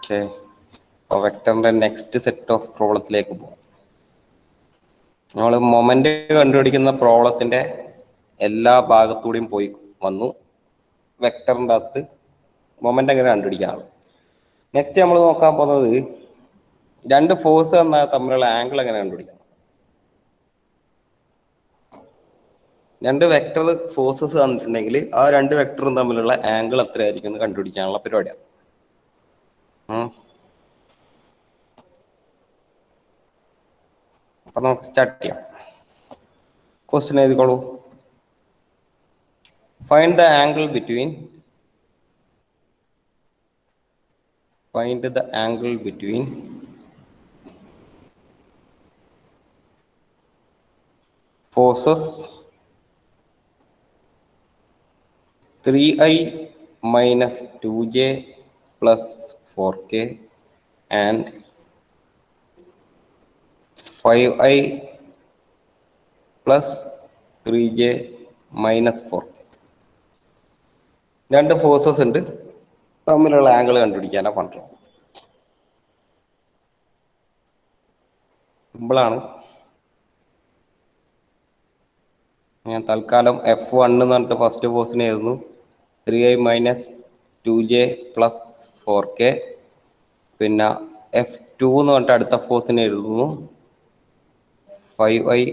Okay, അപ്പോൾ വെക്ടറിന്റെ next set of പ്രോബ്ലത്തിലേക്ക് പോകാം. നമ്മൾ മൊമെന്റ് കണ്ടുപിടിക്കുന്ന പ്രോബ്ലത്തിന്റെ എല്ലാ ഭാഗത്തൂടെയും പോയി വന്നു. വെക്ടറിന്റെ അകത്ത് മൊമെന്റ് എങ്ങനെ കണ്ടുപിടിക്കാനാണ്. നെക്സ്റ്റ് നമ്മൾ നോക്കാൻ പോകുന്നത് രണ്ട് ഫോഴ്സ് എന്നാൽ തമ്മിലുള്ള ആംഗിൾ എങ്ങനെ കണ്ടുപിടിക്കാം. രണ്ട് വെക്ടർ ഫോഴ്സസ് തന്നിട്ടുണ്ടെങ്കിൽ ആ രണ്ട് വെക്ടറും തമ്മിലുള്ള ആംഗിൾ എത്രയായിരിക്കും എന്ന് കണ്ടുപിടിക്കാനുള്ള പരിപാടിയാണ്. അപ്പൊ നമുക്ക് സ്റ്റാർട്ട് ചെയ്യാം. ക്വസ്റ്റ്യൻ എഴുതിക്കോളൂ. Find the angle between forces 3i minus 2j plus 4k and 5i plus 3j minus 4k. രണ്ട് ഫോഴ്സസ് ഉണ്ട്, തമ്മിലുള്ള ആംഗിൾ കണ്ടുപിടിക്കാനാണ് പണ്ടത്. സിമ്പിളാണ്. ഞാൻ തൽക്കാലം F1 എന്ന് പറഞ്ഞിട്ട് ഫസ്റ്റ് ഫോഴ്സിന് എഴുതുന്നു 3i minus 2j plus 4k. പിന്നെ F2 എന്ന് പറഞ്ഞിട്ട് അടുത്ത ഫോഴ്സിന് എഴുതുന്നു 5i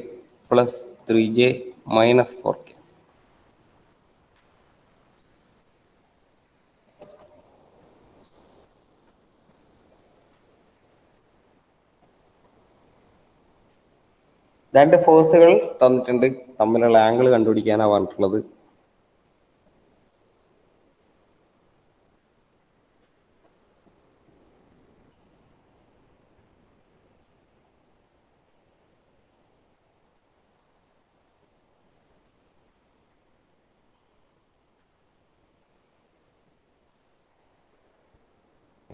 plus 3j minus 4k. രണ്ട് ഫോഴ്സുകൾ തന്നിട്ടുണ്ട്, തമ്മിലുള്ള ആംഗിൾ കണ്ടുപിടിക്കാനാണ് പറഞ്ഞിട്ടുള്ളത്.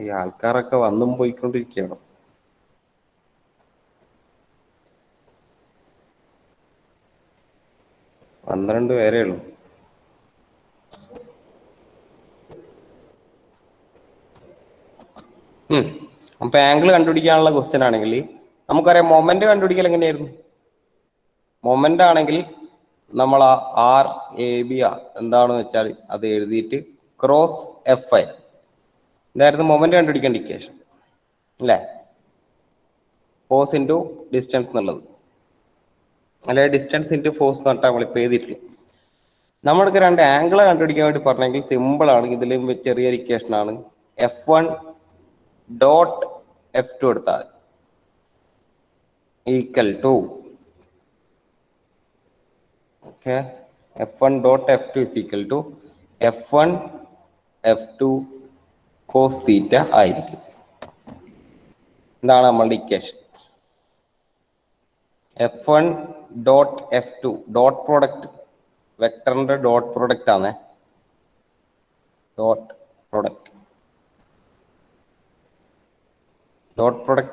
ഈ ആൾക്കാരൊക്കെ വന്നും പോയിക്കൊണ്ടിരിക്കുകയാണ്. പന്ത്രണ്ട് പേരേ ഉള്ളൂ. അപ്പൊ ആംഗിൾ കണ്ടുപിടിക്കാനുള്ള ക്വസ്റ്റ്യൻ ആണെങ്കിൽ നമുക്കറിയാം മൊമെന്റ് കണ്ടുപിടിക്കൽ എങ്ങനെയായിരുന്നു. മൊമെന്റ് ആണെങ്കിൽ നമ്മൾ ആ ആർ എ ബി എന്താണെന്ന് വെച്ചാൽ അത് എഴുതിയിട്ട് ക്രോസ് എഫ് ഐ ഇതായിരുന്നു മൊമെന്റ് കണ്ടുപിടിക്കേണ്ട ഇക്വേഷൻ അല്ലേ. ഫോഴ്സ് ഇൻറ്റു ഡിസ്റ്റൻസ് എന്നുള്ളത്, അല്ലെ ഡിസ്റ്റൻസ് ഇൻറ്റു ഫോഴ്സ് എന്ന് പറഞ്ഞാൽ നമ്മളിപ്പോൾ എഴുതിയിട്ടില്ല. നമ്മൾക്ക് രണ്ട് ആംഗിൾ കണ്ടുപിടിക്കാൻ വേണ്ടി പറഞ്ഞെങ്കിൽ സിമ്പിൾ ആണ്. ഇതിലും ചെറിയൊരു ഇക്വേഷൻ ആണ്. F1 ഡോട്ട് F2 എടുത്താൽ equal to F1 dot F2 is equal to F1 F2 cos theta ആയിരിക്കും. ഇതാണ് നമ്മളുടെ equation. F1 dot F2 dot product വെക്ടറിന്റെ ഡോട്ട് പ്രോഡക്റ്റ് ആണ്. ഡോട്ട് പ്രോഡക്റ്റ്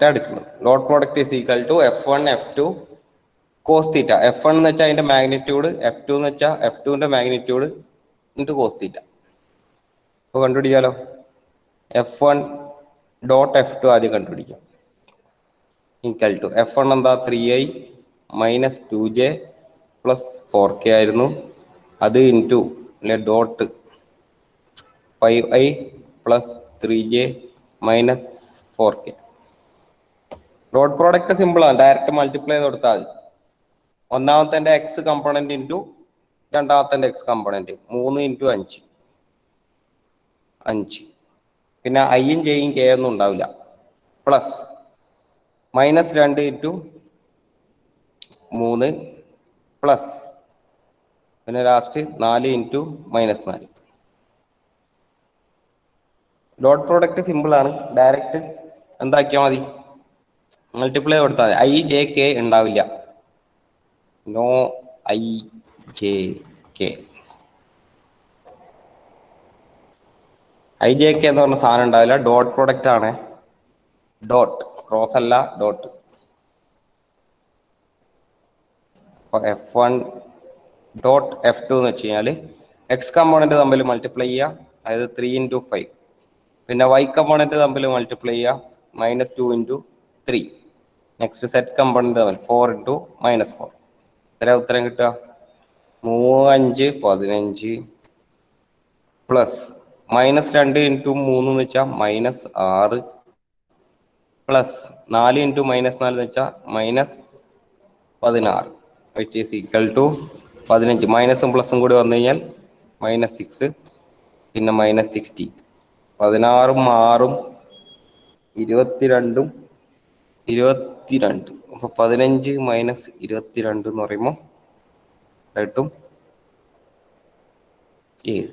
എടുക്കുന്നത്. Dot product is equal to F1 F2 cos theta. F1 എന്ന് വെച്ചാൽ അതിന്റെ magnitude, F2 എന്ന് വെച്ചാൽ F2ന്റെ മാഗ്നിറ്റ്യൂഡ് ഇൻറ്റു കോസ് തീറ്റ. അപ്പോൾ കണ്ടുപിടിക്കാലോ. F1 ഡോട്ട് F2 ആദ്യം കണ്ടുപിടിക്കാം. ഈക്വൽ ടു F1 എന്താ 3i minus 2j plus 4k ആയിരുന്നു. അത് ഇൻറ്റു അല്ലെ dot 5i plus 3j minus 4k. Dot product simple ആണ്, ഡയറക്റ്റ് മൾട്ടിപ്ലൈ ചെയ്ത് കൊടുത്താൽ മതി. ഒന്നാമത്തെ എക്സ് കമ്പോണന്റ് ഇൻറ്റു രണ്ടാമത്തെ എക്സ് കമ്പോണന്റ് 3 ഇൻറ്റു 5. പിന്നെ ഐയും ജെയും കെ ഒന്നും ഉണ്ടാവില്ല. പ്ലസ് മൈനസ് 2 ഇൻറ്റു 3 പ്ലസ് പിന്നെ last 4 into minus 4. Dot product simple ആണ്, ഡയറക്റ്റ് എന്താക്കിയാൽ മതി, മൾട്ടിപ്ലൈ കൊടുത്താൽ മതി. ഐ ജെ കെ ഉണ്ടാവില്ല. No I J K. I J K എന്ന് പറഞ്ഞ സാധനം ഉണ്ടാവില്ല. ഡോട്ട് പ്രോഡക്റ്റ് ആണ്. ഡോട്ട് ക്രോസ് അല്ല, ഡോട്ട്. F1 ഡോട്ട് F2 എന്ന് വെച്ച് കഴിഞ്ഞാൽ എക്സ് കമ്പോണന്റ് തമ്മിൽ മൾട്ടിപ്ലൈ ചെയ്യുക. അതായത് 3 ഇൻറ്റു 5 പിന്നെ y കമ്പോണന്റ് തമ്മിൽ മൾട്ടിപ്ലൈ ചെയ്യുക, -2 × 3. നെക്സ്റ്റ് സെറ്റ് കമ്പോണന്റ് തമ്മിൽ 4 × -4. എത്ര ഉത്തരം കിട്ടുക? 3 5 15 പ്ലസ് -2 × 3 എന്ന് വെച്ചാൽ -6 പ്ലസ് 4 × -4 എന്ന് വെച്ചാൽ -16 which is equal to 15. മൈനസും പ്ലസും കൂടി വന്നു കഴിഞ്ഞാൽ -6 പിന്നെ -60. 16ഉം 6ഉം 22ഉം 22. അപ്പൊ 15 - 22 എന്ന് പറയുമ്പോൾ കിട്ടും 7.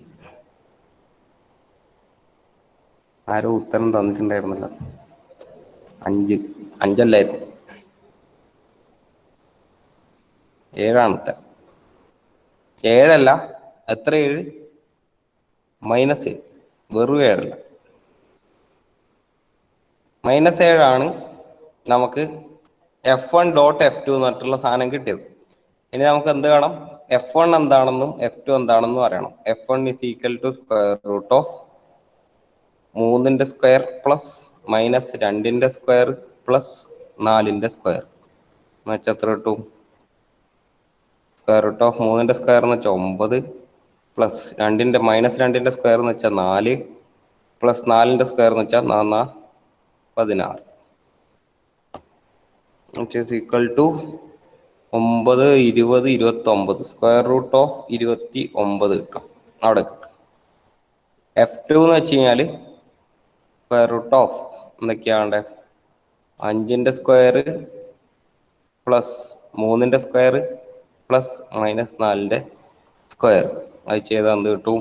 ആരോ ഉത്തരം തന്നിട്ടുണ്ടായിരുന്നല്ലോ. 5 അല്ലായിരുന്നു, 7 ഉത്തരം. 7 എത്ര? 7 -7, വെറും 7 -7 നമുക്ക് F1.F2 എന്ന് പറഞ്ഞിട്ടുള്ള സാധനം കിട്ടിയത്. ഇനി നമുക്ക് എന്ത് വേണം? F1 എന്താണെന്നും F2 എന്താണെന്നും അറിയണം. F1 = √3ന്റെ സ്ക്വയർ പ്ലസ് -2ന്റെ സ്ക്വയർ പ്ലസ് 4ന്റെ സ്ക്വയർ എന്ന് വെച്ചാൽ എത്ര കിട്ടും? √3ന്റെ സ്ക്വയർ എന്ന് വെച്ചാൽ 9 പ്ലസ് -2ന്റെ സ്ക്വയർ എന്ന് വെച്ചാൽ 4 പ്ലസ് 4ന്റെ സ്ക്വയർ എന്ന് വെച്ചാൽ 16, which is equal to 9 20 29. √29 കിട്ടും അവിടെ. F2 എന്ന് വെച്ച് കഴിഞ്ഞാൽ എന്തൊക്കെയാണ്ട് 5ന്റെ സ്ക്വയർ പ്ലസ് 3ന്റെ സ്ക്വയർ പ്ലസ് -4ന്റെ സ്ക്വയർ. അത് ചെയ്താൽ എന്ത് കിട്ടും?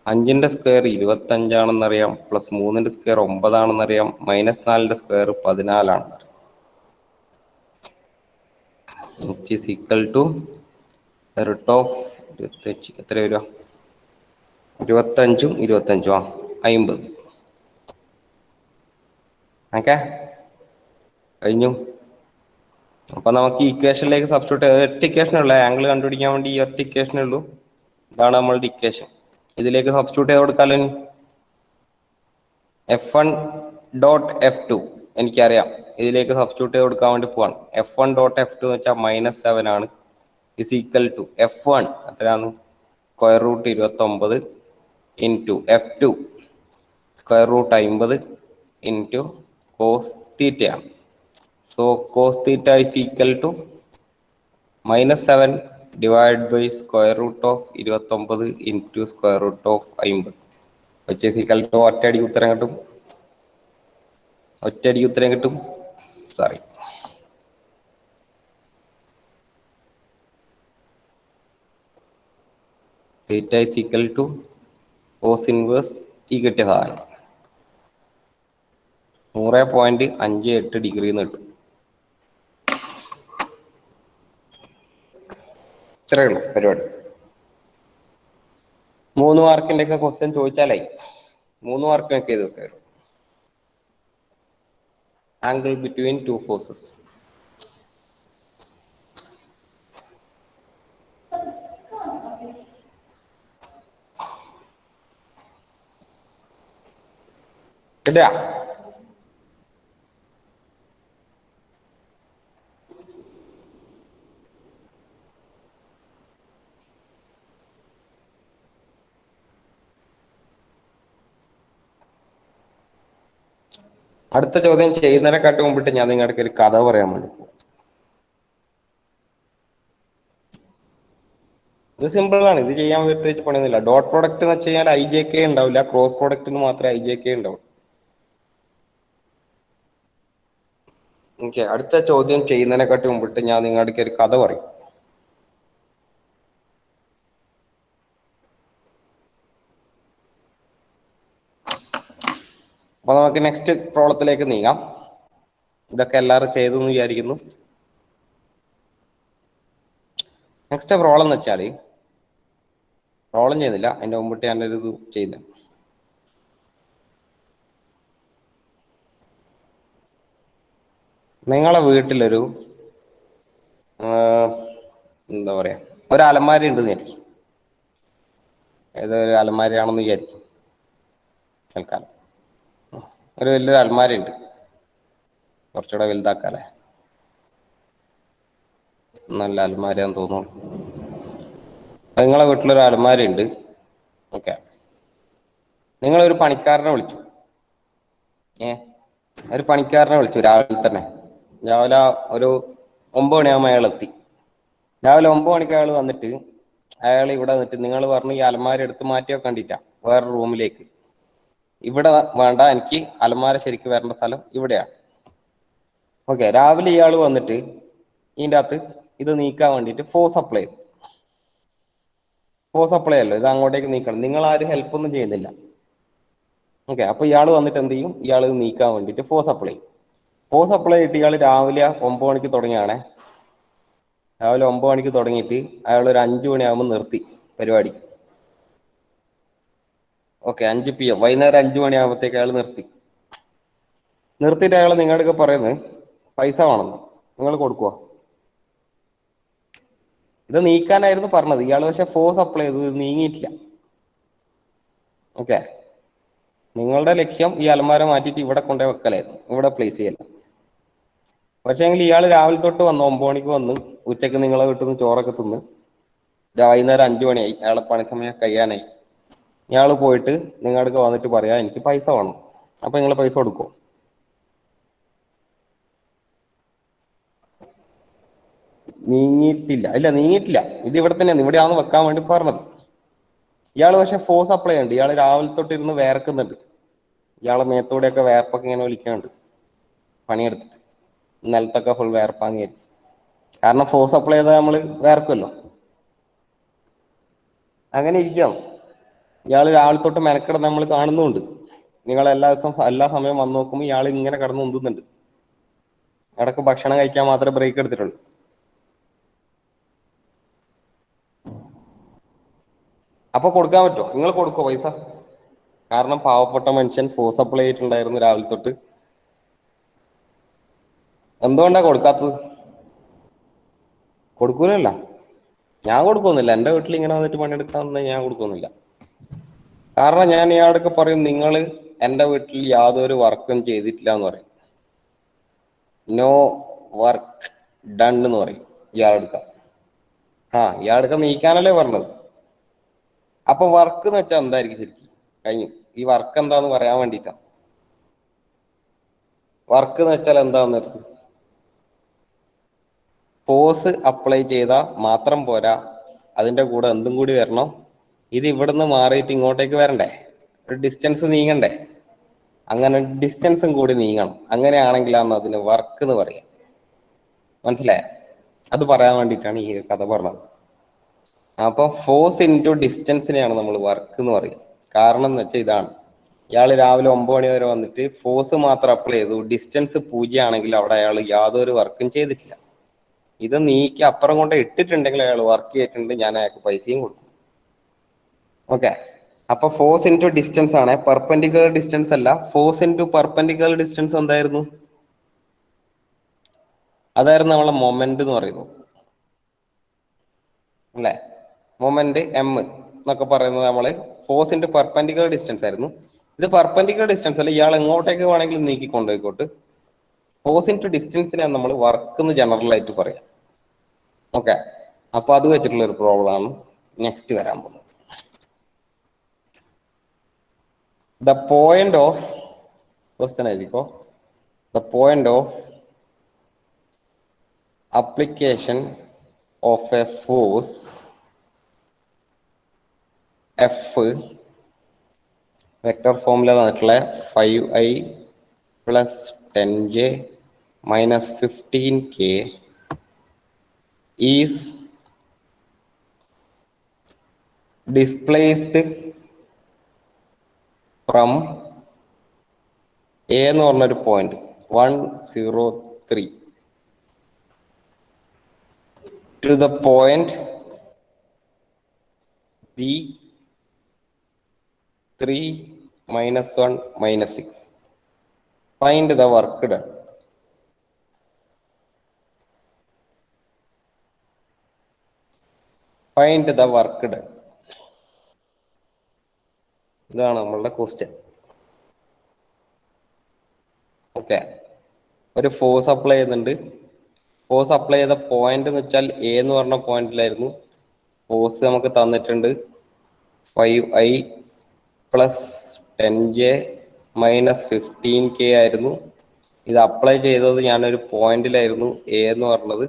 5ന്റെ സ്ക്വയർ 25 പ്ലസ് 3ന്റെ സ്ക്വയർ 9 -4ന്റെ square 14 which is equal to എത്ര വരിക? 25 50. ഓക്കെ, കഴിഞ്ഞു. അപ്പൊ നമുക്ക് ഇക്വേഷനിലേക്ക് സബ്സ്റ്റിറ്റ്യൂട്ട് 8 ഇക്വേഷൻ ഉള്ളൂ. ആംഗിൾ കണ്ടുപിടിക്കാൻ വേണ്ടി 8 ഇക്വേഷനേ ഉള്ളൂ. ഇതാണ് നമ്മളുടെ ഇക്വേഷൻ. ഇതിലേക്ക് സബ്സ്റ്റിറ്റ്യൂട്ട് ചെയ്ത് കൊടുക്കാലോ. F1.F2 എനിക്കറിയാം, ഇതിലേക്ക് സബ്സ്റ്റിറ്റ്യൂട്ട് ചെയ്ത് കൊടുക്കാൻ വേണ്ടി പോവാണ്. F1.F2 എന്ന് വെച്ചാൽ -7 is equal to F1 എത്രയാണ്? √29 into F2 √50 into cos theta. So cos theta is equal to -7 divided by √29 into √50, which is equal to ഒറ്റയടിക്ക് ഉത്തരം കിട്ടും. Sorry, theta is equal to cos inverse ഈ കിട്ടിയ സാധനം 100.58 ഡിഗ്രി എന്ന് കിട്ടും. ഇത്രയേ ഉള്ളൂ പരിപാടി. 3 മാർക്കിന്റെ ഒക്കെ ക്വസ്റ്റ്യൻ ചോദിച്ചാലായി 3 മാർക്കിനൊക്കെ ഇത് കയറും. Angle between 2 forces. കിട്ടിയ അടുത്ത ചോദ്യം ചെയ്യുന്നതിനെക്കാട്ടി മുമ്പിട്ട് ഞാൻ നിങ്ങൾക്ക് ഒരു കഥ പറയാൻ വേണ്ടി പോകും. ഇത് സിമ്പിൾ ആണ്, ഇത് ചെയ്യാൻ പ്രത്യേകിച്ച് പണിയൊന്നുമില്ല. ഡോട്ട് പ്രോഡക്റ്റ് എന്ന് വെച്ച് കഴിഞ്ഞാൽ IJK ഉണ്ടാവില്ല, ക്രോസ് പ്രോഡക്റ്റിന് മാത്രമേ IJK ഉണ്ടാവും. ഓക്കെ, അടുത്ത ചോദ്യം ചെയ്യുന്നതിനെക്കാട്ടി മുമ്പിട്ട് ഞാൻ നിങ്ങൾക്ക് ഒരു കഥ പറയും. അപ്പൊ നമുക്ക് നെക്സ്റ്റ് പ്രോബ്ലത്തിലേക്ക് നീങ്ങാം. ഇതൊക്കെ എല്ലാവരും ചെയ്തു എന്ന് വിചാരിക്കുന്നു. നെക്സ്റ്റ് പ്രോബ്ലം എന്ന് വെച്ചാൽ പ്രോബ്ലം ചെയ്യുന്നില്ല, അതിന്റെ മുമ്പിട്ട് ഞാനൊരു ഇത് ചെയ്യുന്നത്. നിങ്ങളെ വീട്ടിലൊരു എന്താ പറയാ ഒരു അലമാരി ഉണ്ടെന്ന് വിചാരിക്കും. ഏതൊരു അലമാരിയാണെന്ന് വിചാരിക്കും തൽക്കാലം. ഒരു വലിയൊരു അൽമാര ഉണ്ട്, കുറച്ചുകൂടെ വലുതാക്കാല്ലേ. നല്ല അൽമാരയാന്ന് തോന്നുന്നു. നിങ്ങളെ വീട്ടിലൊരു അൽമാര ഉണ്ട്. ഓക്കെ, നിങ്ങളൊരു പണിക്കാരനെ വിളിച്ചു. ഒരു പണിക്കാരനെ വിളിച്ചു രാവിലെ തന്നെ. രാവിലെ ഒരു 9 മണിയാകുമ്പോൾ അയാൾ എത്തി. രാവിലെ 9 മണിക്ക് അയാൾ വന്നിട്ട് അയാൾ ഇവിടെ വന്നിട്ട് നിങ്ങൾ പറഞ്ഞു ഈ അലമാര എടുത്ത് മാറ്റി വെക്കണ്ടിട്ടാ വേറെ റൂമിലേക്ക്. ഇവിടെ വേണ്ട, എനിക്ക് അലമാര ശരിക്ക് വരേണ്ട സ്ഥലം ഇവിടെയാണ്. ഓക്കെ, രാവിലെ ഇയാൾ വന്നിട്ട് ഇതിൻ്റെ അകത്ത് ഇത് നീക്കാൻ വേണ്ടിയിട്ട് ഫോഴ്സ് അപ്ലൈ ചെയ്തു. ഫോഴ്സ് അപ്ലൈ അല്ലോ, ഇത് അങ്ങോട്ടേക്ക് നീക്കണം. നിങ്ങൾ ആരും ഹെൽപ്പ് ഒന്നും ചെയ്യുന്നില്ല. ഓക്കെ, അപ്പൊ ഇയാൾ വന്നിട്ട് എന്ത് ചെയ്യും? ഇയാൾ ഇത് നീക്കാൻ വേണ്ടിയിട്ട് ഫോഴ്സ് അപ്ലൈ ചെയ്യും. ഫോഴ്സ് അപ്ലൈ ചെയ്തിട്ട് ഇയാൾ രാവിലെ 9 മണിക്ക് തുടങ്ങിയാണേ. രാവിലെ 9 മണിക്ക് തുടങ്ങിയിട്ട് അയാൾ ഒരു 5 മണിയാകുമ്പോൾ നിർത്തി പരിപാടി. ഓക്കെ, 5 PM, വൈകുന്നേരം 5 മണിയാകുമ്പോഴത്തേക്ക് അയാൾ നിർത്തിയിട്ട് അയാൾ നിങ്ങളുടെ പറയുന്നത് പൈസ വേണമെന്ന്. നിങ്ങൾ കൊടുക്കുക. ഇത് നീക്കാനായിരുന്നു പറഞ്ഞത് ഇയാൾ, പക്ഷെ ഫോഴ്സ് അപ്ലൈ ചെയ്തു, ഇത് നീങ്ങിയിട്ടില്ല. ഓക്കെ, നിങ്ങളുടെ ലക്ഷ്യം ഈ അലമാര മാറ്റിയിട്ട് ഇവിടെ കൊണ്ടുപോയി വെക്കലായിരുന്നു, ഇവിടെ പ്ലേസ് ചെയ്യല. പക്ഷേ എങ്കിൽ ഇയാൾ രാവിലെ തൊട്ട് വന്ന് 9 മണിക്ക് വന്ന് ഉച്ചക്ക് നിങ്ങളെ വീട്ടിൽ നിന്ന് ചോറൊക്കെ തിന്ന് വൈകുന്നേരം 5 മണിയായി, അയാളെ പണിസമയം കഴിയാനായി. ഇയാൾ പോയിട്ട് നിങ്ങളുടെ വന്നിട്ട് പറയാ എനിക്ക് പൈസ വേണം. അപ്പൊ നിങ്ങൾ പൈസ കൊടുക്കുമോ? നീങ്ങിയിട്ടില്ല. ഇല്ല, നീങ്ങിയിട്ടില്ല. ഇത് ഇവിടെ തന്നെയാണ്, ഇവിടെയാണ് വെക്കാൻ വേണ്ടി പറഞ്ഞത്. ഇയാൾ പക്ഷെ ഫോഴ്സ് അപ്ലൈ ചെയ്യുന്നുണ്ട്. ഇയാൾ രാവിലെ തൊട്ട് ഇരുന്ന് വേർക്കുന്നുണ്ട്. ഇയാളെ മേത്തൂടെയൊക്കെ വേർപ്പൊക്കെ ഇങ്ങനെ വലിക്കാനുണ്ട് പണിയെടുത്തിട്ട്. നിലത്തൊക്കെ ഫുൾ വേർപ്പാങ്ങിയായിരിക്കും. കാരണം ഫോഴ്സ് അപ്ലൈ ചെയ്താൽ നമ്മൾ വേർക്കുമല്ലോ. അങ്ങനെ ഇരിക്കാം. ഇയാൾ രാവിലെ തൊട്ട് മെനക്കെടുന്ന് നമ്മൾ കാണുന്നുണ്ട്. നിങ്ങൾ എല്ലാ ദിവസവും എല്ലാ സമയം വന്ന് നോക്കുമ്പോൾ ഇയാൾ ഇങ്ങനെ കിടന്ന് ഉന്തുന്നുണ്ട്. ഇടയ്ക്ക് ഭക്ഷണം കഴിക്കാൻ മാത്രമേ ബ്രേക്ക് എടുത്തിട്ടുള്ളൂ. അപ്പൊ കൊടുക്കാൻ പറ്റുമോ? നിങ്ങൾ കൊടുക്കുമോ പൈസ? കാരണം പാവപ്പെട്ട മനുഷ്യൻ ഫോഴ്സ് അപ്ലൈ ചെയ്തിട്ടുണ്ടായിരുന്നു രാവിലെ തൊട്ട്. എന്തുകൊണ്ടാ കൊടുക്കാത്തത്? കൊടുക്കൂലല്ല. ഞാൻ കൊടുക്കുന്നില്ല. എൻ്റെ വീട്ടിൽ ഇങ്ങനെ വന്നിട്ട് പണിയെടുക്കാന്ന് ഞാൻ കൊടുക്കുന്നില്ല. കാരണം ഞാൻ ഇയാളൊക്കെ പറയും നിങ്ങൾ എൻ്റെ വീട്ടിൽ യാതൊരു വർക്കും ചെയ്തിട്ടില്ല എന്ന് പറയും. നോ വർക്ക് ഡൺ എന്ന് പറയും ഇയാളെടുക്ക. ഇയാളെടുക്ക നീക്കാനല്ലേ പറഞ്ഞത്. അപ്പൊ വർക്ക് എന്ന് വെച്ചാൽ എന്തായിരിക്കും ശരിക്കും? കഴിഞ്ഞു. ഈ വർക്ക് എന്താന്ന് പറയാൻ വേണ്ടിട്ടാ. വർക്ക് എന്ന് വെച്ചാൽ എന്താന്ന് എടുത്ത് ഫോഴ്സ് അപ്ലൈ ചെയ്താൽ മാത്രം പോരാ, അതിന്റെ കൂടെ എന്തും കൂടി വരണം. ഇത് ഇവിടുന്ന് മാറിയിട്ട് ഇങ്ങോട്ടേക്ക് വരണ്ടേ, ഒരു ഡിസ്റ്റൻസ് നീങ്ങണ്ടേ. അങ്ങനെ ഡിസ്റ്റൻസും കൂടി നീങ്ങണം. അങ്ങനെയാണെങ്കിലാണ് അതിന് വർക്ക് എന്ന് പറയാം. മനസ്സിലായ? അത് പറയാൻ വേണ്ടിയിട്ടാണ് ഈ കഥ പറഞ്ഞത്. അപ്പൊ ഫോഴ്സ് ഇൻറ്റു ഡിസ്റ്റൻസിനെയാണ് നമ്മൾ വർക്ക് എന്ന് പറയുക. കാരണം എന്ന് വെച്ചാൽ ഇതാണ്, ഇയാൾ രാവിലെ 9 മണി വരെ വന്നിട്ട് ഫോഴ്സ് മാത്രം അപ്ലൈ ചെയ്തു, ഡിസ്റ്റൻസ് 0 ആണെങ്കിൽ അവിടെ അയാൾ യാതൊരു വർക്കും ചെയ്തിട്ടില്ല. ഇത് നീക്കി അപ്പുറം കൊണ്ട് ഇട്ടിട്ടുണ്ടെങ്കിൽ അയാൾ വർക്ക് ചെയ്തിട്ടുണ്ട്, ഞാൻ അയാൾക്ക് പൈസയും കൊടുക്കും. ഓക്കെ, അപ്പൊ ഫോഴ്സ് ഇൻറ്റു ഡിസ്റ്റൻസ് ആണ്, പെർപെൻഡിക്കുലർ ഡിസ്റ്റൻസ് അല്ല. ഫോഴ്സ് ഇൻറ്റു പെർപെൻഡിക്കുലർ ഡിസ്റ്റൻസ് എന്തായിരുന്നു? അതായിരുന്നു നമ്മളെ മൊമെന്റ് എന്ന് പറയുന്നത് അല്ലെ. മൊമെന്റ് എം എന്നൊക്കെ പറയുന്നത് നമ്മള് ഫോഴ്സ് ഇൻറ്റു പെർപെൻഡിക്കുലർ ഡിസ്റ്റൻസ് ആയിരുന്നു. ഇത് പെർപെൻഡിക്കുലർ ഡിസ്റ്റൻസ് അല്ല, ഇയാൾ എങ്ങോട്ടേക്ക് വേണമെങ്കിലും നീക്കി കൊണ്ടുപോയിക്കോട്ട്. ഫോഴ്സ് ഇൻറ്റു ഡിസ്റ്റൻസിനെ നമ്മൾ വർക്ക് എന്ന് ജനറൽ ആയിട്ട് പറയാം. ഓക്കെ, അപ്പൊ അത് വെച്ചിട്ടുള്ള ഒരു പ്രോബ്ലം ആണ് നെക്സ്റ്റ് വരാൻ പോകുന്നത്. ദ പോയിന്റ് ഓഫ് ക്വസ്റ്റ്യൻ ആയിരിക്കോ, the point of application of a force F, vector formula തന്നിട്ടുള്ള 5i plus 10j minus 15k is displaced from A എന്ന് പറഞ്ഞൊരു point 103 to the point B 3 minus 1 minus 6. Find the work done. Find the work done. ഇതാണ് നമ്മളുടെ question. Okay, ഒരു force apply ചെയ്യുന്നുണ്ട്. Force apply ചെയ്ത point എന്ന് വെച്ചാൽ A എന്ന് പറഞ്ഞ പോയിന്റിലായിരുന്നു. ഫോഴ്സ് നമുക്ക് തന്നിട്ടുണ്ട് 5i plus 10j minus 15k ആയിരുന്നു. ഇത് അപ്ലൈ ചെയ്തത് ഞാനൊരു പോയിന്റിലായിരുന്നു, എ എന്ന് പറഞ്ഞത്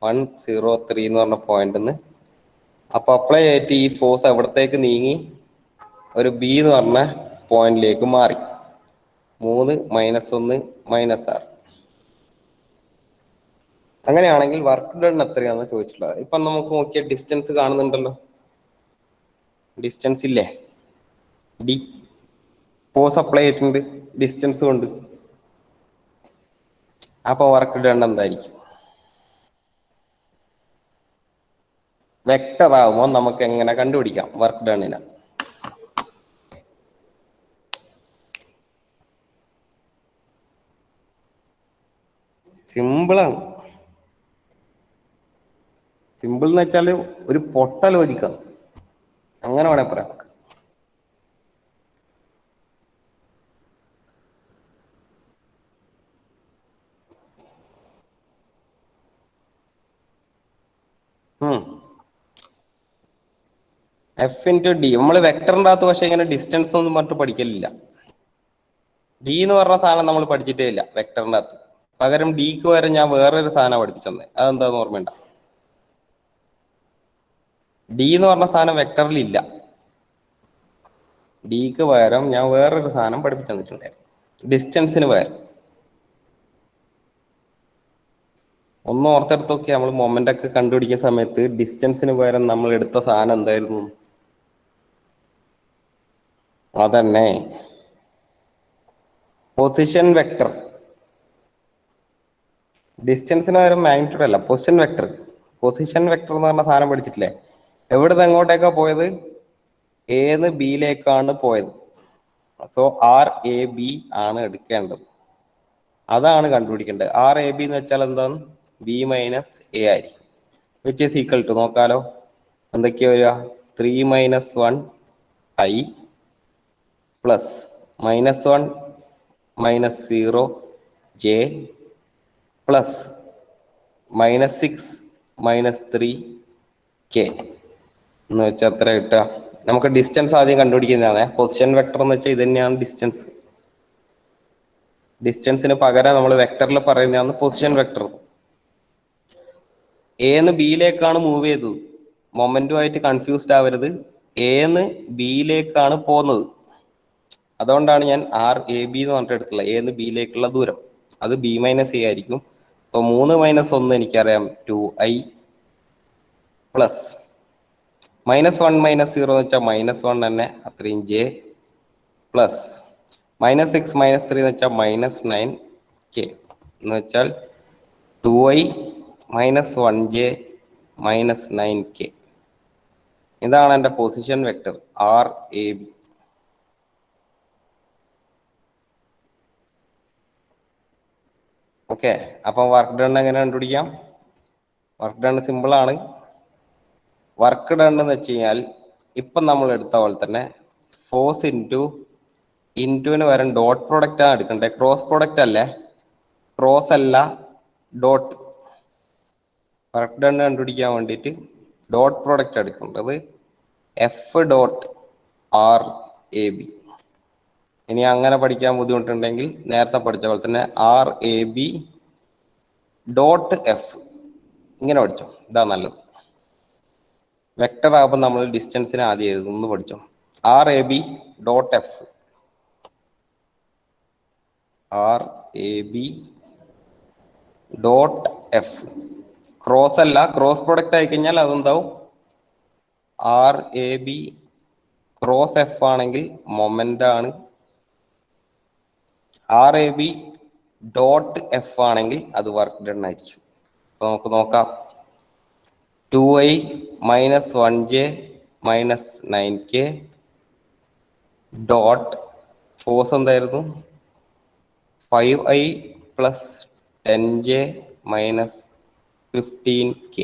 103 എന്ന് പറഞ്ഞ പോയിന്റിന്ന്. അപ്പൊ അപ്ലൈ ചെയ്തിട്ട് ഈ ഫോഴ്സ് എവിടത്തേക്ക് നീങ്ങി, ഒരു ബി എന്ന് പറഞ്ഞ പോയിന്റിലേക്ക് മാറി. 3 - 1 -6. അങ്ങനെയാണെങ്കിൽ വർക്ക് ഡൺ എത്രയാണെന്ന് ചോദിച്ചിട്ടുള്ളത്. ഇപ്പൊ നമുക്ക് നോക്കിയ ഡിസ്റ്റൻസ് കാണുന്നുണ്ടല്ലോ, ഡിസ്റ്റൻസ് ഇല്ലേ, ഡി. ഫോഴ്സ് അപ്ലൈ ചെയ്തിട്ടുണ്ട് ഡിസ്റ്റൻസ് കൊണ്ട്. അപ്പൊ വർക്ക് ഡൺ എന്തായിരിക്കും? വെക്ടർ ആകുമ്പോൾ നമുക്ക് എങ്ങനെ കണ്ടുപിടിക്കാം വർക്ക് ഡണ്ണിനെ? സിമ്പിളാണ്. സിമ്പിൾ എന്ന് വെച്ചാൽ ഒരു പൊട്ട ലോജിക്കാണ്, അങ്ങനെ വേണേ പറയാം. F into D. നമ്മൾ വെക്ടറിൻ്റെ അകത്ത് പക്ഷെ ഇങ്ങനെ ഡിസ്റ്റൻസ് ഒന്നും പറഞ്ഞിട്ട് പഠിക്കലില്ല. ഡി എന്ന് പറഞ്ഞ സാധനം നമ്മൾ പഠിച്ചിട്ടേ ഇല്ല വെക്ടറിൻ്റെ അകത്ത്. പകരം ഡിക്ക് പകരം ഞാൻ വേറൊരു സാധനം പഠിപ്പിച്ചെന്നേ, അതെന്താന്ന് ഓർമ്മയുണ്ട? ഡി എന്ന് പറഞ്ഞ സാധനം വെക്ടറിൽ ഇല്ല. ഡിക്ക് പകരം ഞാൻ വേറൊരു സാധനം പഠിപ്പിച്ചു തന്നിട്ടുണ്ടായിരുന്നു ഡിസ്റ്റൻസിന് പകരം. ഒന്ന് ഓർത്തെടുത്ത് നോക്കി, നമ്മൾ മൊമെന്റ് ഒക്കെ കണ്ടുപിടിക്കുന്ന സമയത്ത് ഡിസ്റ്റൻസിന് പകരം നമ്മൾ എടുത്ത സാധനം എന്തായിരുന്നു? അതന്നെ, പൊസിഷൻ വെക്ടർ. ഡിസ്റ്റൻസിന് പകരം മാഗ്നിറ്റ്യൂഡ് അല്ല, പൊസിഷൻ വെക്ടർ. പൊസിഷൻ വെക്ടർ എന്ന് പറഞ്ഞ സാധനം പഠിച്ചിട്ടില്ലേ? എവിടുന്ന് എങ്ങോട്ടേക്കാ പോയത്? ഏന്ന് ബിയിലേക്കാണ് പോയത്. സോ RAB ആണ് എടുക്കേണ്ടത്. അതാണ് കണ്ടുപിടിക്കേണ്ടത്. RAB എന്ന് വെച്ചാൽ എന്താണ്? B - A ആയിരിക്കും. വിച്ച് ഈസ് ഈക്വൽ ടു നോക്കാലോ, എന്തൊക്കെയാ വരിക? 3 - 1i plus -1 - 0j plus -6 - 3k എന്ന് വെച്ചാൽ എത്ര കിട്ടുക? നമുക്ക് ഡിസ്റ്റൻസ് ആദ്യം കണ്ടുപിടിക്കുന്നതാണ്. പൊസിഷൻ വെക്ടർ എന്ന് വെച്ചാൽ ഇത് തന്നെയാണ് ഡിസ്റ്റൻസ്. ഡിസ്റ്റൻസിന് പകരം നമ്മൾ വെക്ടറിൽ പറയുന്നതാണ് പൊസിഷൻ വെക്ടർ. എന്ന് ബിയിലേക്കാണ് മൂവ് ചെയ്തത്. മൊമെന്റുമായിട്ട് കൺഫ്യൂസ്ഡ് ആവരുത്. എന്ന് ബിയിലേക്കാണ് പോകുന്നത്. അതുകൊണ്ടാണ് ഞാൻ RAB എന്ന് പറഞ്ഞിട്ട് എടുത്തുള്ളത്. എന്ന് ബിയിലേക്കുള്ള ദൂരം അത് B - A ആയിരിക്കും. അപ്പൊ 3 - 1 എനിക്കറിയാം 2i പ്ലസ് -1 - 0 എന്ന് വെച്ചാൽ -1 തന്നെ, അത്രയും j പ്ലസ് -6 - 3 എന്ന് വെച്ചാൽ -9k എന്ന് വെച്ചാൽ 2i - 1j -9k. ഇതാണ് എൻ്റെ പൊസിഷൻ വെക്ടർ RAB. ഓക്കെ, അപ്പം വർക്ക് ഡൺ എങ്ങനെ കണ്ടുപിടിക്കാം? വർക്ക് ഡൺ സിമ്പിൾ ആണ്. വർക്ക് ഡൺ എന്ന് വെച്ച് കഴിഞ്ഞാൽ ഇപ്പം നമ്മൾ എടുത്ത പോലെ തന്നെ ഫോഴ്സ് ഇൻറ്റുവിന് വരും ഡോട്ട് പ്രോഡക്റ്റ് ആണ് എടുക്കേണ്ടത്. ക്രോസ് പ്രോഡക്റ്റ് അല്ലേ, ക്രോസ് അല്ല, ഡോട്ട്. വർക്ക് ഡൺ കണ്ടുപിടിക്കാൻ വേണ്ടിയിട്ട് ഡോട്ട് പ്രോഡക്റ്റ് എടുക്കേണ്ടത് F.RAB. ഇനി അങ്ങനെ പഠിക്കാൻ ബുദ്ധിമുട്ടുണ്ടെങ്കിൽ നേരത്തെ പഠിച്ച പോലെ തന്നെ RAB ഡോട്ട് F ഇങ്ങനെ പഠിച്ചോ, ഇതാ നല്ലത്. വെക്ടർ ആകുമ്പോൾ നമ്മൾ ഡിസ്റ്റൻസിന് ആദ്യം എഴുതുന്നു പഠിച്ചോ. RAB dot F, RAB dot F. Cross അല്ല, ക്രോസ് പ്രൊഡക്റ്റ് ആയി കഴിഞ്ഞാൽ അതെന്താവും? RAB ക്രോസ് F ആണെങ്കിൽ മൊമെന്റ് ആണ്. RAB ഡോട്ട് F ആണെങ്കിൽ അത് വർക്ക് ഡൺ ആയിരിക്കും. അപ്പൊ നമുക്ക് നോക്കാം. 2i - 1j -9k dot force എന്തായിരുന്നു? 5i plus 10j -15k.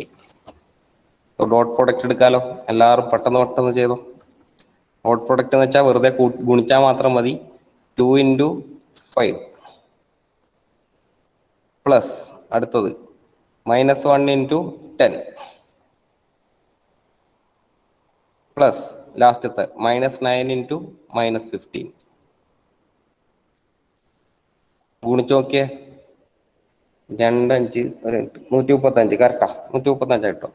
Dot product എടുക്കാലോ. എല്ലാവരും പെട്ടെന്ന് ചെയ്തോ. ഡോട്ട് പ്രൊഡക്റ്റ് എന്ന് വെച്ചാൽ വെറുതെ ഗുണിച്ചാൽ മാത്രം മതി. 2 × 5 പ്ലസ് അടുത്തത് -1 into 10 പ്ലസ് ലാസ്റ്റത്തെ -9 into -15 ഗുണിച്ച് നോക്കിയേ. 2 5 135 കറക്റ്റാ, 135 കേട്ടോ.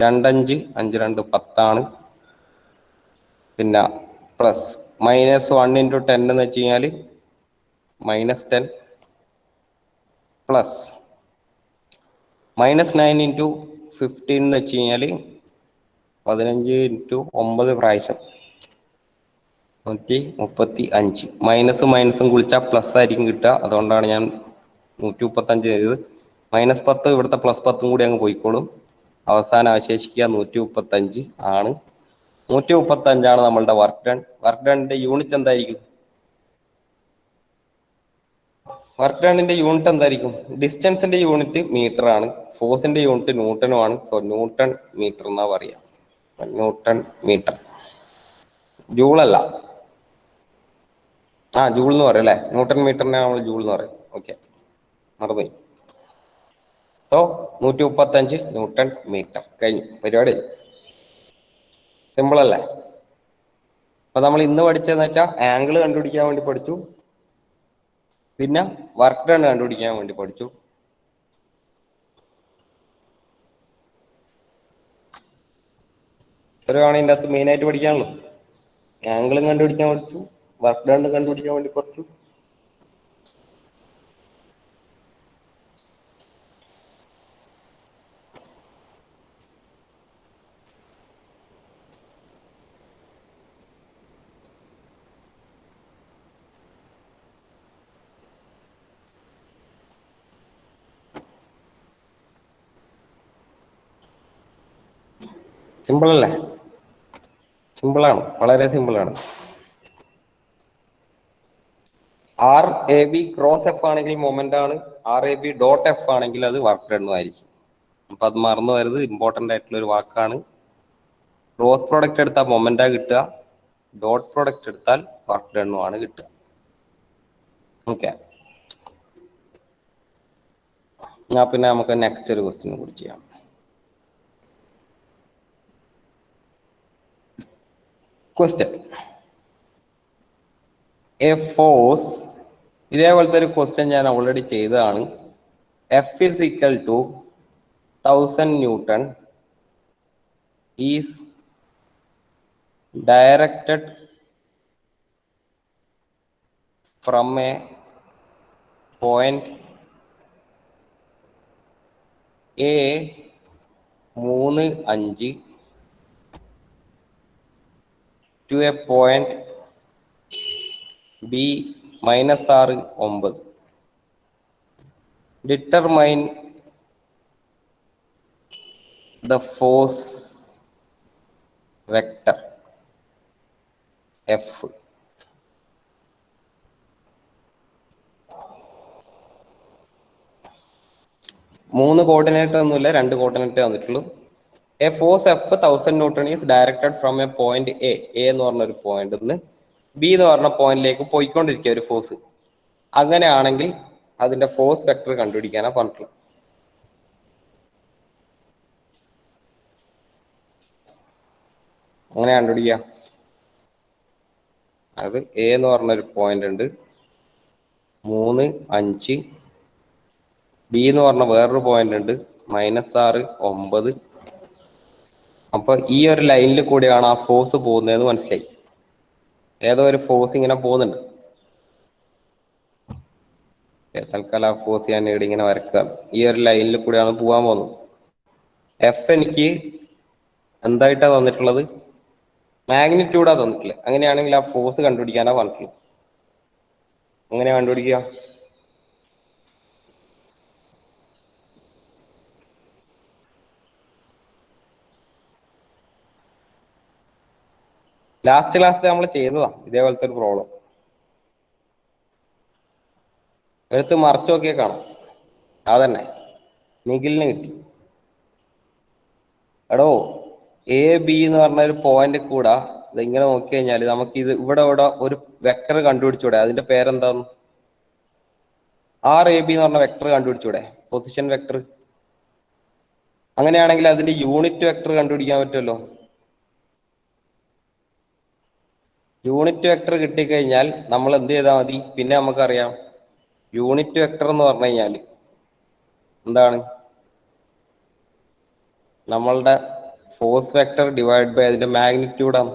2 5 5 2 10 പിന്നെ പ്ലസ് -1 into 10 എന്ന് വെച്ച് കഴിഞ്ഞാൽ -10 പ്ലസ് -9 into 15 എന്ന് വെച്ച് കഴിഞ്ഞാൽ 15 into 9 പ്രാവശ്യം 135. മൈനസും കുളിച്ചാൽ പ്ലസ് ആയിരിക്കും കിട്ടുക. അതുകൊണ്ടാണ് ഞാൻ 135 ചെയ്തത്. -10 ഇവിടുത്തെ +10 കൂടി അങ്ങ് പോയിക്കോളും. അവസാനം അവശേഷിക്കുക 135 ആണ്. 135 നമ്മളുടെ വർക്ക് ഡൺ. വർക്ക് ഡണ്ണിന്റെ യൂണിറ്റ് എന്തായിരിക്കും? വർക്ക് ഡണ്ണിന്റെ യൂണിറ്റ് എന്തായിരിക്കും? ഡിസ്റ്റൻസിന്റെ യൂണിറ്റ് മീറ്റർ ആണ്, ഫോഴ്സിന്റെ യൂണിറ്റ് ന്യൂട്ടനും ആണ്. സോ ന്യൂട്ടൺ മീറ്റർ എന്നാ പറയാ. ന്യൂട്ടൺ മീറ്റർ, ജൂൾ അല്ല. ജൂൾ എന്ന് പറയും അല്ലെ. ന്യൂട്ടൺ മീറ്ററിനെ നമ്മൾ ജൂൾ എന്ന് പറയും. ഓക്കെ, മറന്നുപോയി. സോ 135 ന്യൂട്ടൺ മീറ്റർ കഴിഞ്ഞു പരിപാടി. സിമ്പിൾ അല്ലേ? അപ്പൊ നമ്മൾ ഇന്ന് പഠിച്ചതെന്ന് വെച്ചാൽ ആംഗിൾ കണ്ടുപിടിക്കാൻ വേണ്ടി പഠിച്ചു, പിന്നെ വർക്ക് ഡൺ കണ്ടുപിടിക്കാൻ വേണ്ടി പഠിച്ചു. ഇത്രയാണ് ഇതിൻ്റെ അകത്ത് മെയിൻ ആയിട്ട് പഠിക്കാനുള്ളൂ. ആംഗിളും കണ്ടുപിടിക്കാൻ പഠിച്ചു, വർക്ക് ഡൺ കണ്ടുപിടിക്കാൻ വേണ്ടി പഠിച്ചു. സിമ്പിൾ അല്ലേ? സിമ്പിളാണ്, വളരെ സിമ്പിളാണ്. RAB ക്രോസ് എഫ് ആണെങ്കിൽ മൊമെന്റ് ആണ്, RAB ഡോട്ട് എഫ് ആണെങ്കിൽ അത് വർക്ക് ഡൺ ആയിരിക്കും. അപ്പൊ അത് മറന്നു വരുന്നത് ഇമ്പോർട്ടന്റ് ആയിട്ടുള്ള ഒരു വാക്കാണ്. ക്രോസ് പ്രോഡക്റ്റ് എടുത്താൽ മൊമെന്റാ കിട്ടുക, ഡോട്ട് പ്രോഡക്റ്റ് എടുത്താൽ വർക്ക് ഡണ്ണും ആണ് കിട്ടുക. ഓക്കെ, പിന്നെ നമുക്ക് നെക്സ്റ്റ് ഒരു ക്വസ്റ്റ്യൻ കൂടി ചെയ്യാം. ക്വസ്റ്റ്യൻ എ ഫോഴ്സ്, ഇതേപോലത്തെ ഒരു ക്വസ്റ്റ്യൻ ഞാൻ ഓൾറെഡി ചെയ്തതാണ്. F is equal to 1000 Newton is directed from a point A 3 5 to a point B -6 9. Determine the force vector F. മൂന്ന് കോർഡിനേറ്റ് ഒന്നുമില്ല, 2 കോർഡിനേറ്റ് തന്നിട്ടുള്ളൂ. A force F 1000 newton is directed from a point A എന്ന് പറഞ്ഞ ഒരു point നിന്ന് B എന്ന് പറഞ്ഞ പോയിന്റിലേക്ക് പോയിക്കൊണ്ടിരിക്കുക ഒരു ഫോഴ്സ്. അങ്ങനെയാണെങ്കിൽ അതിന്റെ ഫോഴ്സ് വെക്ടർ കണ്ടുപിടിക്കാനാ പറഞ്ഞിട്ടുള്ളത്. അങ്ങനെ കണ്ടുപിടിക്കുക. അത് എ എന്ന് പറഞ്ഞൊരു പോയിന്റ് ഉണ്ട്, 3 5. ബി എന്ന് പറഞ്ഞ വേറൊരു പോയിന്റ് ഉണ്ട്, -6 9. അപ്പൊ ഈ ഒരു ലൈനിൽ കൂടിയാണ് ആ ഫോഴ്സ് പോകുന്നതെന്ന് മനസ്സിലായി. ഏതോ ഒരു ഫോഴ്സ് ഇങ്ങനെ പോകുന്നുണ്ട്. തൽക്കാലം ആ ഫോഴ്സ് ഞാൻ ഇവിടെ ഇങ്ങനെ വരക്കുക. ഈ ഒരു ലൈനിൽ കൂടിയാണ് പോകാൻ പോകുന്നത്. എഫ് എനിക്ക് എന്തായിട്ടാ തന്നിട്ടുള്ളത്? മാഗ്നിറ്റ്യൂഡാ തന്നിട്ടുള്ളത്. അങ്ങനെയാണെങ്കിൽ ആ ഫോഴ്സ് കണ്ടുപിടിക്കാനാ പറഞ്ഞിട്ടുള്ളത്. അങ്ങനെ കണ്ടുപിടിക്കുക. ലാസ്റ്റ് ക്ലാസ്സിൽ നമ്മൾ ചെയ്തതാ ഇതേപോലത്തെ ഒരു പ്രോബ്ലം. എടുത്ത് മറച്ചു നോക്കിയേ കാണാം. അതന്നെ നിഖിലിന് കിട്ടി. എടോ എ ബി എന്ന് പറഞ്ഞ ഒരു പോയിന്റ് കൂടെ ഇങ്ങനെ നോക്കി കഴിഞ്ഞാൽ നമുക്ക് ഇത് ഇവിടെ ഒരു വെക്ടർ കണ്ടുപിടിച്ചൂടെ? അതിന്റെ പേരെന്താന്ന്? ആർ എ ബി എന്ന് പറഞ്ഞ വെക്ടർ കണ്ടുപിടിച്ചൂടെ, പൊസിഷൻ വെക്ടർ. അങ്ങനെയാണെങ്കിൽ അതിന്റെ യൂണിറ്റ് വെക്ടർ കണ്ടുപിടിക്കാൻ പറ്റുമല്ലോ. യൂണിറ്റ് വെക്ടർ കിട്ടിക്കഴിഞ്ഞാൽ നമ്മൾ എന്ത് ചെയ്താൽ മതി, പിന്നെ നമുക്കറിയാം യൂണിറ്റ് വെക്ടർ എന്ന് പറഞ്ഞു കഴിഞ്ഞാൽ എന്താണ്, നമ്മളുടെ ഫോഴ്സ് വെക്ടർ ഡിവൈഡ് ബൈ അതിന്റെ മാഗ്നിറ്റ്യൂഡാണ്.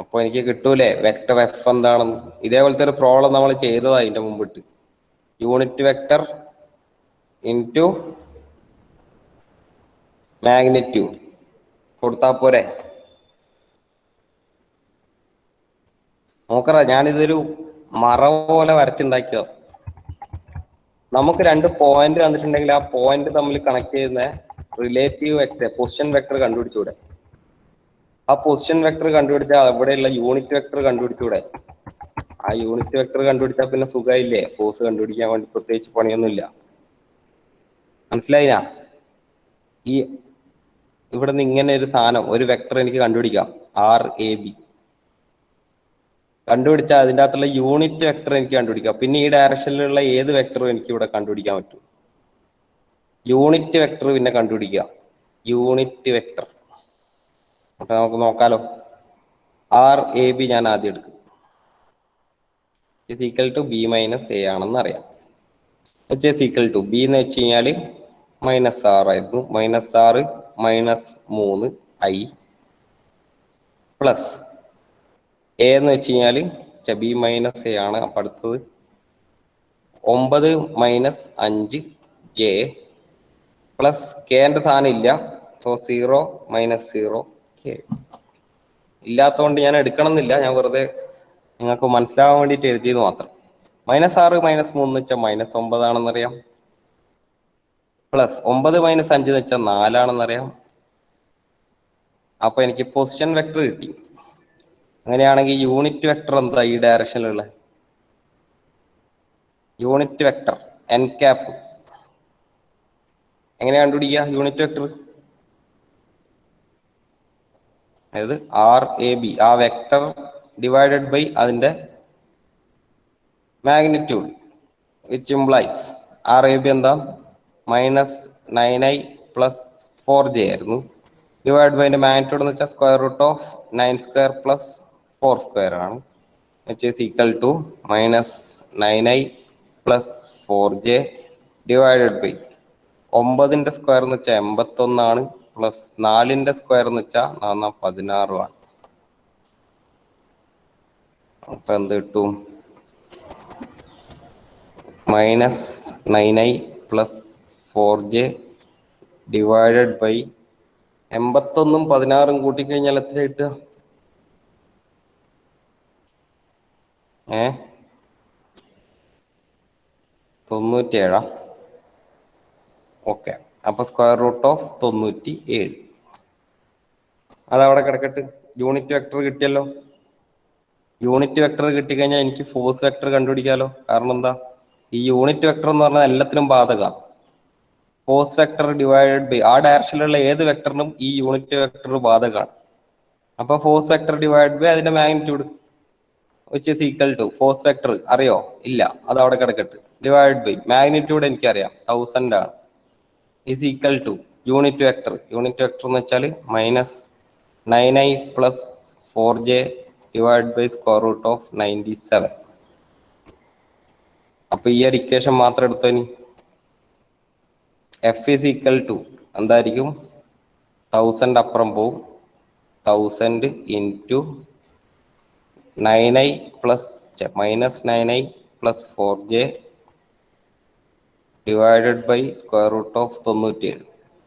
അപ്പൊ എനിക്ക് കിട്ടൂലേ വെക്ടർ എഫ് എന്താണെന്ന്. ഇതേപോലത്തെ ഒരു പ്രോബ്ലം നമ്മൾ ചെയ്തതാ അതിന്റെ മുമ്പിട്ട്. യൂണിറ്റ് വെക്ടർ ഇൻറ്റു മാഗ്നിറ്റ്യൂഡ് കൊടുത്താൽ പോരെ. നോക്കറ, ഞാനിതൊരു മറ പോലെ വരച്ചുണ്ടാക്കിയതോ. നമുക്ക് രണ്ട് പോയിന്റ് തന്നിട്ടുണ്ടെങ്കിൽ ആ പോയിന്റ് തമ്മിൽ കണക്ട് ചെയ്യുന്ന റിലേറ്റീവ് വെക്ടർ, പൊസിഷൻ വെക്ടർ കണ്ടുപിടിച്ചൂടെ. ആ പൊസിഷൻ വെക്ടർ കണ്ടുപിടിച്ചാൽ അവിടെയുള്ള യൂണിറ്റ് വെക്ടർ കണ്ടുപിടിച്ചൂടെ. ആ യൂണിറ്റ് വെക്ടർ കണ്ടുപിടിച്ചാൽ പിന്നെ സുഖമില്ലേ, ഫോഴ്സ് കണ്ടുപിടിക്കാൻ വേണ്ടി പ്രത്യേകിച്ച് പണിയൊന്നുമില്ല. മനസ്സിലായിനാ? ഈ ഇവിടെ നിന്ന് ഇങ്ങനെ ഒരു സാധനം, ഒരു വെക്ടർ എനിക്ക് കണ്ടുപിടിക്കാം, ആർ എ ബി കണ്ടുപിടിച്ചാൽ അതിൻ്റെ അകത്തുള്ള യൂണിറ്റ് വെക്ടർ എനിക്ക് കണ്ടുപിടിക്കാം. പിന്നെ ഈ ഡയറക്ഷനിലുള്ള ഏത് വെക്ടറും എനിക്ക് ഇവിടെ കണ്ടുപിടിക്കാൻ പറ്റും. യൂണിറ്റ് വെക്ടർ പിന്നെ കണ്ടുപിടിക്കുക, യൂണിറ്റ് വെക്ടർ. അപ്പൊ നമുക്ക് നോക്കാലോ. ആർ എ ബി ഞാൻ ആദ്യം എടുക്കും. Is equal to B minus A ആണെന്ന് അറിയാം. ഇസ് ഈക്വൽ ടു ബി എന്ന് വെച്ച് കഴിഞ്ഞാൽ മൈനസ് ആർ ആയിരുന്നു. മൈനസ് ആറ് മൈനസ് 3 ഐ പ്ലസ് എ എന്ന് വെച്ച് കഴിഞ്ഞാൽ ബി മൈനസ് എ ആണ്. അപ്പൊ അടുത്തത് 9 മൈനസ് 5 ജെ പ്ലസ് കെന്റെ സ്ഥാനം ഇല്ല. So 0 minus 0 K. ഇല്ലാത്തതുകൊണ്ട് ഞാൻ എടുക്കണം എന്നില്ല, ഞാൻ വെറുതെ നിങ്ങൾക്ക് മനസ്സിലാവാൻ വേണ്ടിയിട്ട് എഴുതിയത് മാത്രം. മൈനസ് 6 മൈനസ് 3 എന്ന് വെച്ചാൽ മൈനസ് 9 ആണെന്നറിയാം. പ്ലസ് 9 മൈനസ് 5 എന്ന് വെച്ചാൽ 4 ആണെന്നറിയാം. അപ്പൊ എനിക്ക് പൊസിഷൻ വെക്ടർ കിട്ടി. അങ്ങനെയാണെങ്കിൽ യൂണിറ്റ് വെക്ടർ എന്താ ഈ ഡയറക്ഷനിലുള്ള യൂണിറ്റ് വെക്ടർ എൻ ക്യാപ്പ് എങ്ങനെ കണ്ടുപിടിക്കുക യൂണിറ്റ് വെക്ടർ? അതായത് ആർ എ ബി, ആ വെക്ടർ ഡിവൈഡഡ് ബൈ അതിന്റെ magnitude, which implies R A B എന്താ മൈനസ് 9i പ്ലസ് 4j ആയിരുന്നു. ഡിവൈഡ് ബൈ അതിന്റെ മാഗ്നിറ്റ്യൂഡ് എന്ന് വെച്ചാൽ square root of 9 square plus 4 square ആണ്. Which is equal to minus 9i plus 4j divided by 9ന്റെ square എന്ന് വെച്ചാൽ 81 ആണ്. പ്ലസ് 4ന്റെ സ്ക്വയർ എന്ന് വെച്ചാൽ 16 ആണ്. അപ്പൊ എന്ത് കിട്ടും? Minus 9i plus 4j divided by 81ഉം 16ഉം കൂട്ടിക്കഴിഞ്ഞാൽ എത്ര കിട്ടുക? 97. ഓക്കെ, അപ്പൊ സ്ക്വയർ റൂട്ട് ഓഫ് 97 അതവിടെ കിടക്കട്ട്. യൂണിറ്റ് വെക്ടർ കിട്ടിയല്ലോ. യൂണിറ്റ് വെക്ടർ കിട്ടിക്കഴിഞ്ഞാൽ എനിക്ക് ഫോഴ്സ് വെക്ടർ കണ്ടുപിടിക്കാലോ. കാരണം എന്താ, ഈ യൂണിറ്റ് വെക്ടർ എന്ന് പറഞ്ഞാൽ എല്ലാത്തിനും ബാധക. ഫോഴ്സ് വെക്ടർ ഡിവൈഡഡ് ബൈ ആ ഡയറക്ഷനിലുള്ള ഏത് വെക്ടറിനും ഈ യൂണിറ്റ് വെക്ടർ ബാധകമാണ്. അപ്പൊ ഫോഴ്സ് വെക്ടർ ഡിവൈഡ് ബൈ അതിന്റെ magnitude which is equal to force vector അറിയോ? ഇല്ല, അത് അവിടെ കിടക്കട്ട്. ഡിവൈഡ് ബൈ മാഗ്നിറ്റ്യൂഡ് എനിക്കറിയാം 1000 ആണ്. Is equal to unit vector. Unit vector എന്ന് വെച്ചാൽ minus 9i plus 4j divide by square root of 97. അപ്പൊ ഈ ഒരു ഇക്വേഷൻ മാത്രം എടുത്തനി എഫ് ഈസ് ഈക്വൽ ടു എന്തായിരിക്കും? 1000 അപ്പുറം പോവും. 1000 into 9i plus minus 9i plus 4j divided by square root of 97.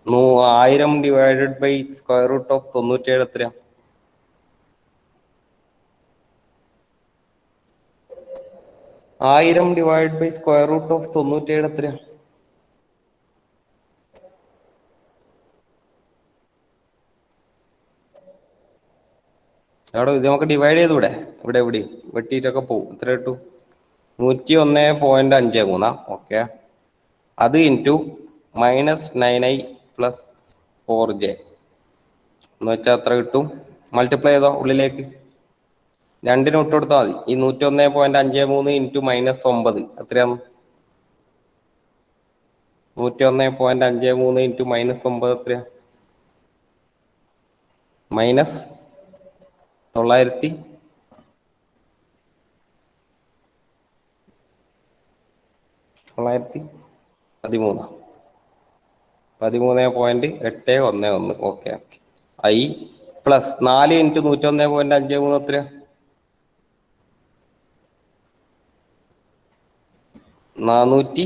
1000 divided by square root of 97 എത്രയാ? 1000 divide by square root of 97 എത്രയാ? അവിടെ ഇത് നമുക്ക് ഡിവൈഡ് ചെയ്തൂടെ? ഇവിടെ എവിടെ വെട്ടിയിട്ടൊക്കെ പോകും. എത്ര കിട്ടും? 101.53. ഓക്കെ, അത് into minus 9i plus 4j എന്ന് വെച്ചാൽ എത്ര കിട്ടും? മൾട്ടിപ്ലൈ ചെയ്തോ ഉള്ളിലേക്ക്. രണ്ടിന് ഇട്ട് കൊടുത്താൽ മതി. ഈ 101.53 ഇൻറ്റു -9 എത്രയാണ്? 101.53 ഇൻറ്റു -9 എത്രയാ? -913. 13.811. ഓക്കെ. ഐ പ്ലസ് 4 ഇൻറ്റു 101.53 എത്രയാ? 400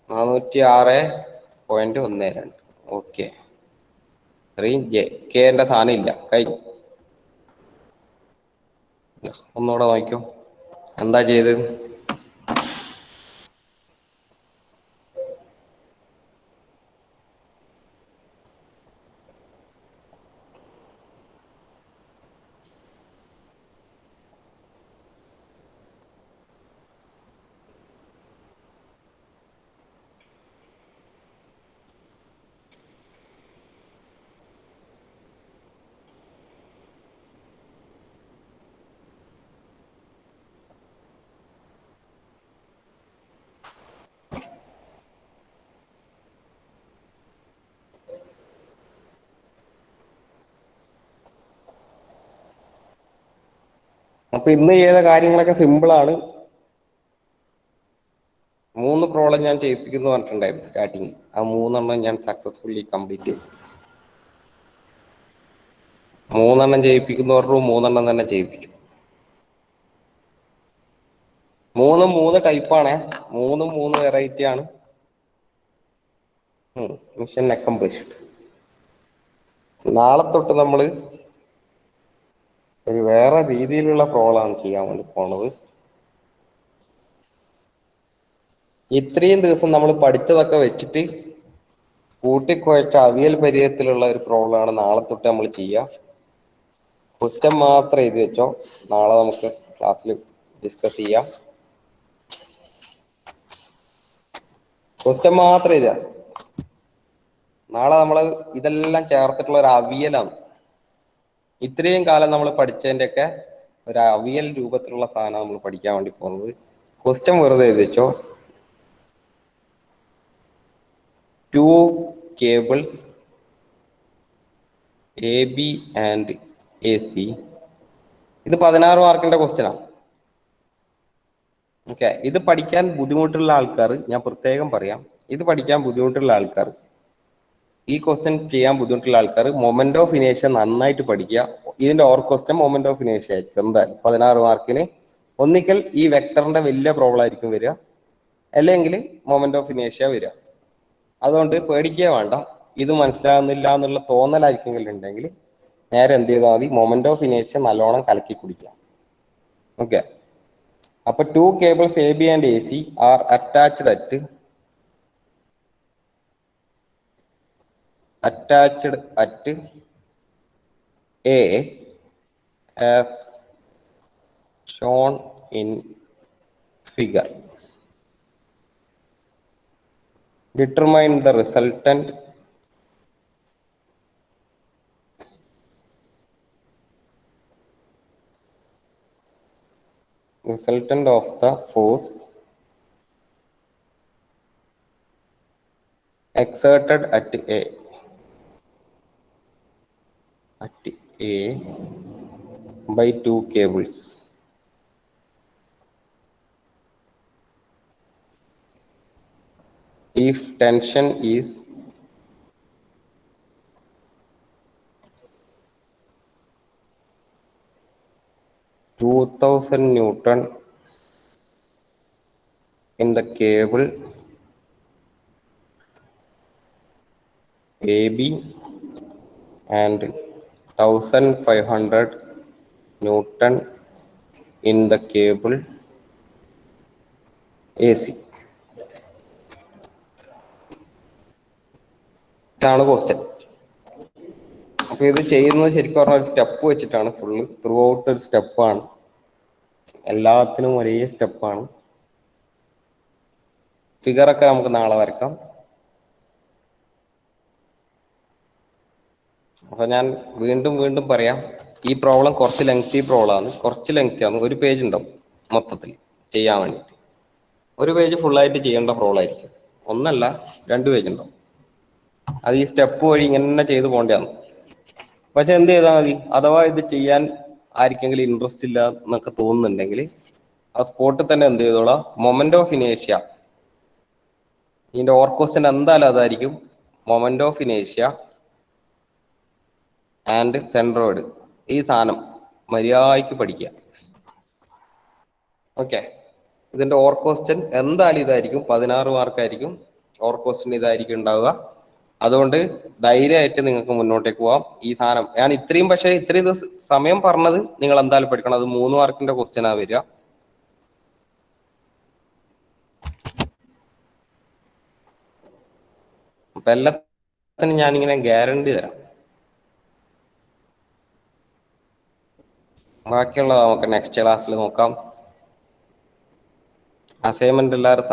406.12. ഓക്കെ. ഇത്രയും കെന്റെ സാധനം ഇല്ല. കഴിഞ്ഞു. ഒന്നുകൂടെ നോക്കിക്കോ എന്താ ചെയ്ത്. അപ്പൊ ഇന്ന് ചെയ്ത കാര്യങ്ങളൊക്കെ സിമ്പിളാണ്. 3 പ്രോബ്ലം ഞാൻ ചെയ്യിപ്പിക്കുന്നു പറഞ്ഞിട്ടുണ്ടായിരുന്നു സ്റ്റാർട്ടിങ്. ആ 3 ഞാൻ സക്സസ്ഫുള്ളി കംപ്ലീറ്റ് ചെയ്തു. 3 ചെയ്യിപ്പിക്കുന്നു പറഞ്ഞു, 3 തന്നെ ചെയ്യിപ്പിച്ചു. 3 ടൈപ്പാണ്. 3 വെറൈറ്റി ആണ്. Mission accomplished. നാളെ തൊട്ട് നമ്മൾ ഒരു വേറെ രീതിയിലുള്ള പ്രോബ്ലമാണ് ചെയ്യാൻ വേണ്ടി പോണത്. ഇത്രയും ദിവസം നമ്മൾ പഠിച്ചതൊക്കെ വെച്ചിട്ട് കൂട്ടിക്കുഴച്ച അവിയൽ പരിചയത്തിലുള്ള ഒരു പ്രോബ്ലമാണ് നാളെ തൊട്ട് നമ്മൾ ചെയ്യുക. ക്വസ്റ്റ്യൻ മാത്രം എഴുതി വെച്ചോ. നാളെ നമുക്ക് ക്ലാസ്സിൽ ഡിസ്കസ് ചെയ്യാം. ക്വസ്റ്റ്യൻ മാത്രം എഴുതുക. നാളെ നമ്മൾ ഇതെല്ലാം ചേർത്തിട്ടുള്ള ഒരു അവിയലാണ്. ഇത്രയും കാലം നമ്മൾ പഠിച്ചതിൻ്റെ ഒക്കെ ഒരു അവിയൽ രൂപത്തിലുള്ള സാധനം നമ്മൾ പഠിക്കാൻ വേണ്ടി പോകുന്നത്. ക്വസ്റ്റ്യൻ വെറുതെ എഴുതി വെച്ചോ. 2 കേബിൾസ് AB ആൻഡ് AC. ഇത് 16 മാർക്കിന്റെ ക്വസ്റ്റ്യനാണ്. ഓക്കെ. ഇത് പഠിക്കാൻ ബുദ്ധിമുട്ടുള്ള ആൾക്കാർ, ഞാൻ പ്രത്യേകം പറയാം, ഇത് പഠിക്കാൻ ബുദ്ധിമുട്ടുള്ള ആൾക്കാർ, ഈ ക്വസ്റ്റ്യൻ ചെയ്യാൻ ബുദ്ധിമുട്ടുള്ള ആൾക്കാർ മൊമെന്റ് ഓഫ് ഇനേഷ്യ നന്നായിട്ട് പഠിക്കുക. ഇതിന്റെ ഓർ ക്വസ്റ്റ്യൻ മൊമെന്റ് ഓഫ് ഇനേഷ്യ ആയിരിക്കും എന്തായാലും 16 മാർക്കിന്. ഒന്നിക്കൽ ഈ വെക്ടറിന്റെ വലിയ പ്രോബ്ലം ആയിരിക്കും വരിക, അല്ലെങ്കിൽ മൊമെന്റ് ഓഫ് ഇനേഷ്യ വരിക. അതുകൊണ്ട് പേടിക്കുക വേണ്ട. ഇത് മനസ്സിലാകുന്നില്ല എന്നുള്ള തോന്നലായിരിക്കും ഉണ്ടെങ്കിൽ നേരെ എന്ത് ചെയ്താൽ മതി, മൊമെന്റ് ഓഫ് ഇനേഷ്യ നല്ലോണം കലക്കി കുടിക്കുക. ഓക്കെ. അപ്പൊ 2 cables AB and AC are attached at A as shown in figure. Determine the resultant of the force exerted at A by 2 cables. If tension is 2000 Newton in the cable AB and 1500 Newton in the cable AC. ഇതാണ് question. അപ്പൊ ഇത് ചെയ്യുന്നത് ശരിക്കും പറഞ്ഞാൽ ഒരു step വെച്ചിട്ടാണ്. Full through out ഒരു സ്റ്റെപ്പാണ്. എല്ലാത്തിനും ഒരേ സ്റ്റെപ്പാണ്. ഫിഗറൊക്കെ നമുക്ക് നാളെ വരക്കാം. അപ്പൊ ഞാൻ വീണ്ടും പറയാം, ഈ പ്രോബ്ലം കുറച്ച് ലെങ്തി പ്രോബ്ലമാണ്, കുറച്ച് ലെങ്തി ആണ്. ഒരു പേജ് ഉണ്ടാവും മൊത്തത്തിൽ ചെയ്യാൻ വേണ്ടിയിട്ട്. ഒരു പേജ് ഫുള്ളായിട്ട് ചെയ്യേണ്ട പ്രോബ്ലം ആയിരിക്കും, ഒന്നല്ല 2 പേജ് ഉണ്ടാവും. അത് ഈ സ്റ്റെപ്പ് വഴി ഇങ്ങനെ ചെയ്ത് പോകേണ്ടതാണ്. പക്ഷെ എന്ത് ചെയ്താൽ മതി, അഥവാ ഇത് ചെയ്യാൻ ആർക്കെങ്കിലും ഇൻട്രസ്റ്റ് ഇല്ല എന്നൊക്കെ തോന്നുന്നുണ്ടെങ്കിൽ ആ സ്പോട്ടിൽ തന്നെ എന്ത് ചെയ്തോളാം, മൊമെന്റ് ഓഫ് ഇനേഷ്യ, ഇതിന്റെ ഓർ ക്വസ്റ്റ്യൻ എന്തായാലും അതായിരിക്കും. മൊമെന്റ് ഓഫ് ഇനേഷ്യ ആൻഡ് സെൻട്രോയിഡ്, ഈ സാധനം മര്യാദയ്ക്ക് പഠിക്കുക. ഓക്കെ, ഇതിന്റെ ഓർ ക്വസ്റ്റ്യൻ എന്തായാലും ഇതായിരിക്കും, 16 മാർക്കായിരിക്കും ഓർ ക്വസ്റ്റ്യൻ ഇതായിരിക്കും ഉണ്ടാവുക. അതുകൊണ്ട് ധൈര്യമായിട്ട് നിങ്ങൾക്ക് മുന്നോട്ടേക്ക് പോവാം. ഈ സാധനം ഞാൻ ഇത്രയും സമയം പറഞ്ഞത് നിങ്ങൾ എന്തായാലും പഠിക്കണം. അത് 3 മാർക്കിന്റെ ക്വസ്റ്റ്യൻ ആ വരിക. അപ്പൊ എല്ലാത്തിനും ഞാനിങ്ങനെ ഗ്യാരണ്ടി തരാം. ബാക്കിയുള്ളത് നമുക്ക് നെക്സ്റ്റ് ക്ലാസ്സിൽ നോക്കാം. അസൈൻമെന്റ് എല്ലാവരും